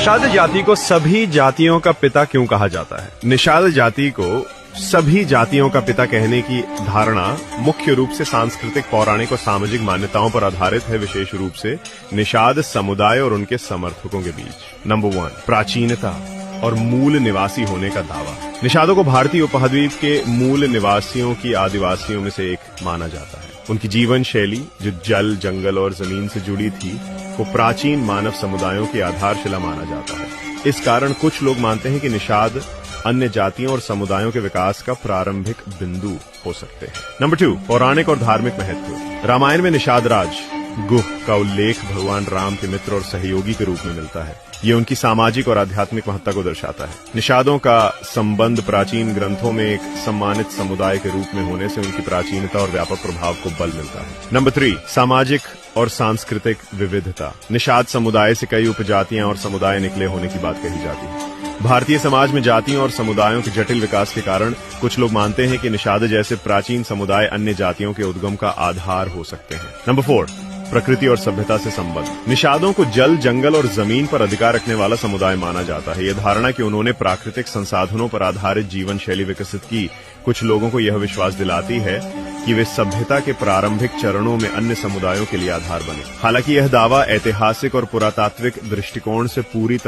निषाद जाति को सभी जातियों का पिता क्यों कहा जाता है? निषाद जाति को सभी जातियों का पिता कहने की धारणा मुख्य रूप से सांस्कृतिक, पौराणिक और सामाजिक मान्यताओं पर आधारित है, विशेष रूप से निषाद समुदाय और उनके समर्थकों के बीच। नंबर 1, प्राचीनता और मूल निवासी होने का दावा। निषादों को भारतीय उपमहाद्वीप के मूल निवासियों की आदिवासियों में से एक माना जाता है। उनकी जीवन शैली, जो जल, जंगल और जमीन से जुड़ी थी, को प्राचीन मानव समुदायों की आधारशिला माना जाता है। इस कारण कुछ लोग मानते हैं कि निषाद अन्य जातियों और समुदायों के विकास का प्रारंभिक बिंदु हो सकते हैं। नंबर 2, पौराणिक और धार्मिक महत्व। रामायण में निषाद राज गुह का उल्लेख भगवान राम के मित्र और सहयोगी के रूप में मिलता है। ये उनकी सामाजिक और आध्यात्मिक महत्ता को दर्शाता है। निषादों का संबंध प्राचीन ग्रंथों में एक सम्मानित समुदाय के रूप में होने से उनकी प्राचीनता और व्यापक प्रभाव को बल मिलता है। नंबर 3, सामाजिक और सांस्कृतिक विविधता। निषाद समुदाय से कई उपजातियां और समुदाय निकले होने की बात कही जाती है। भारतीय समाज में जातियों और समुदायों के जटिल विकास के कारण कुछ लोग मानते हैं कि निषाद जैसे प्राचीन समुदाय अन्य जातियों के उद्गम का आधार हो सकते हैं। नंबर 4, प्रकृति और सभ्यता से संबंध। निषादों को जल, जंगल और जमीन पर अधिकार रखने वाला समुदाय माना जाता है। यह धारणा कि उन्होंने प्राकृतिक संसाधनों पर आधारित जीवन शैली विकसित की, कुछ लोगों को यह विश्वास दिलाती है कि वे सभ्यता के प्रारंभिक चरणों में अन्य समुदायों के लिए आधार बने। हालांकि यह दावा ऐतिहासिक और पुरातात्विक दृष्टिकोण से पूरी तरह